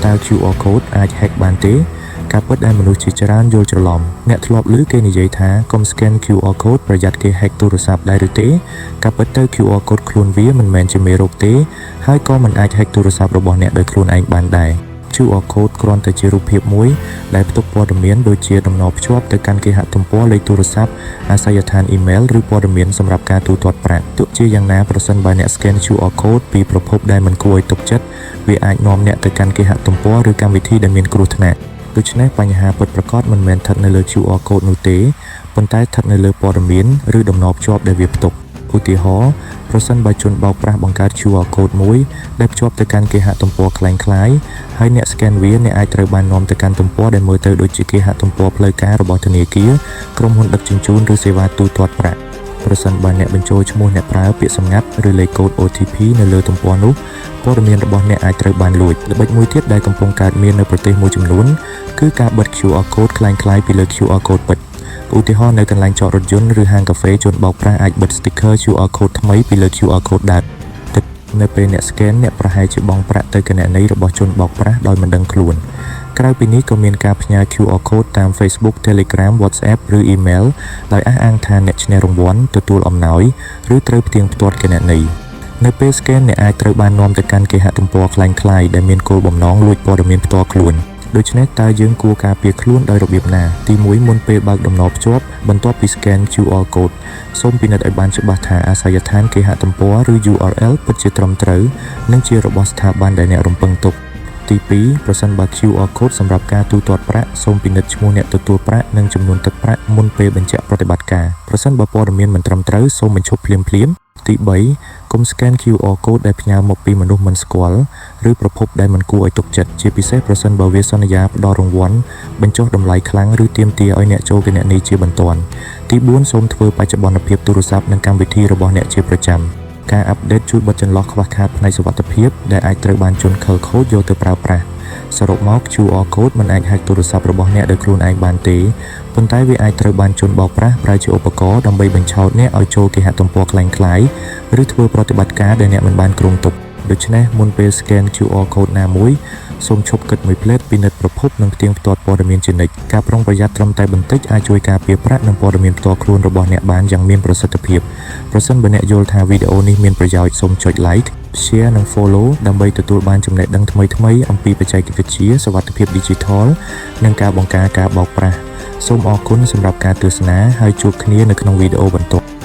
តើ QR code អាច hack បានទេការពិតដែលមនុស្សជាច្រើនយល់ច្រឡំអ្នកធ្លាប់ឮគេនិយាយថាកុំ scan QR code ប្រយ័ត្នគេ hack ទូរស័ព្ទដែរឬទេការពិតទៅ QR code ខ្លួនវាមិនមែនជាមេរោគទេហើយក៏មិនអាច hack ទូរស័ព្ទរបស់អ្នកដោយខ្លួនឯងបានដែរ QR code គ្រាន់តែជារូបភាពមួយដែលផ្ទុកព័ត៌មានដូចជាតំណភ្ជាប់ទៅកាន់គេហទំព័រលេខទូរស័ព្ទអាសយដ្ឋានអ៊ីមែលឬព័ត៌មានសម្រាប់ការទូទាត់ប្រាក់ទោះជាយ៉ាងណាប្រសិនបើអ្នក scan QR code ពីប្រភពដែលមិនគួរឲ្យទុកចិត្តវាអាចនាំអ្នកទៅកាន់គេហទំព័រឬកម្មវិធីដែលមានគ្រោះថ្នាក់ដូច្នេះបញ្ហាពិតប្រាកដមិនមែនស្ថិតនៅលើ QR code នោះទេប៉ុន្តែស្ថិតនៅលើព័ត៌មានឬតំណភ្ជាប់ដែលវាផ្ទុកឧទាហរណ៍ប្រសិនបើជនបោកប្រាស់បង្កើត QR code មួយដែលភ្ជាប់ទៅកាន់គេហទំព័រคล้ายៗហើយអ្នក scan វាអ្នកអាចត្រូវបាននាំទៅកាន់ទំព័រដែលមើលទៅដូចជាគេហទំព័រផ្លូវការរបស់ធនាគារក្រុមហ៊ុនដឹកជញ្ជូនឬសេវាទូទាត់ប្រាក់ប្រសិនបើអ្នកបញ្ចូលឈ្មោះអ្នកប្រើពាក្យសម្ងាត់ឬលេខកូដ OTP នៅលើទំព័រនោះព័ត៌មានរបស់អ្នកអាចត្រូវបានលួចល្បិចមួយទៀតដែលកំពុងកើតមាននៅប្រទេសមួយចំនួនគឺការបិទ QR code คล้ายៗពីលើ QR code ពិតឧទាហរណ៍នៅកន្លែងចតរថយន្តឬហាងកាហ្វេជនបោកប្រាស់អាចបិទ sticker QR code ថ្មីពីលើ QR code ដើមនៅពេលអ្នក scan អ្នកប្រហែលជាបង់ប្រាក់ទៅគណនីរបស់ជនបោកប្រាស់ដោយមិនដឹងខ្លួនក្រៅពីនេះក៏មានការផ្ញើ QR code តាម Facebook, Telegram, WhatsApp ឬ email ដោយអះអាងថាអ្នកឈ្នះរង្វាន់ទទួលអំណោយឬត្រូវផ្ទៀងផ្ទាត់គណនីនៅពេល scan អ្នកអាចត្រូវបាននាំទៅកាន់គេហទំព័រคล้ายៗដែលមានគោលបំណងលួចព័ត៌មានផ្ទាល់ខ្លួនដូច្នេះតើយើងគួរការពារខ្លួនដោយរបៀបណាទី1មុនពេលបើកតំណភ្ជាប់បន្ទាប់ពី scan QR code សូមពិនិត្យឲ្យបានច្បាស់ថាអាសយដ្ឋានគេហទំព័រឬ URL ពិតជាត្រឹមត្រូវនិងជារបស់ស្ថាប័នដែលអ្នករំពឹងទុកទី2ប្រសិនបើ QR code សម្រាប់ការទូទាត់ប្រាក់សូមពិនិត្យឈ្មោះអ្នកទទួលប្រាក់និងចំនួនទឹកប្រាក់មុនពេលបញ្ជាក់ប្រតិបត្តិការប្រសិនបើព័ត៌មានមិនត្រឹមត្រូវសូមបញ្ឈប់ភ្លាមទី3កុំ scan QR code ដែលផ្ញើមកពីមនុស្សមិនស្គាល់ឬប្រភពដែលមិនគួរឲ្យទុកចិត្តជាពិសេសប្រសិនបើវាសន្យាផ្ដល់រង្វាន់បញ្ចុះតម្លៃខ្លាំងឬទាមទារឲ្យអ្នកចូលគណនីជាបន្ទាន់ទី4សូមធ្វើបច្ចុប្បន្នភាពទូរស័ព្ទនិងកម្មវិធីរបស់អ្នកជាប្រចាំការអាប់ដេតជួយបិទចន្លោះខ្វះខាតផ្នែកសុវត្ថិភាពដែលអាចត្រូវបានជនខិលខូចយកទៅប្រើប្រាស់សរុបមក QR code មិនអាច hack ទូរស័ព្ទរបស់អ្នកដោយខ្លួនឯងបានទេប៉ុន្តែវាអាចត្រូវបានជនបោកប្រាស់ប្រើជាឧបករណ៍ដើម្បីបញ្ឆោតអ្នកឲ្យចូលគេហទំព័រคล้ายៗឬធ្វើប្រតិបត្តិការដែលអ្នកមិនបានគ្រោងទុកដូច្នេះមុនពេល scan QR code ណាមួយសូមឈប់គិតមួយភ្លែតពិនិត្យប្រភពនិងផ្ទៀងផ្ទាត់ព័ត៌មានជានិច្ចការប្រុងប្រយ័ត្នត្រឹមតែបន្តិចអាចជួយការពារប្រាក់និងព័ត៌មានផ្ទាល់ខ្លួនរបស់អ្នកបានយ៉ាងមានប្រសិទ្ធភាពប្រសិនបើអ្នកយល់ថាវីដេអូនេះមានប្រយោជន៍សូមចុច like share និង follow ដើម្បីទទួលបានចំណេះដឹងថ្មីៗអំពីបច្ចេកវិទ្យាសុវត្ថិភាព Digital និងការបង្ការការបោកប្រាស់សូមអរគុណសម្រាប់ការទស្សនាហើយជួបគ្នានៅក្នុងវីដេអូបន្ទាប់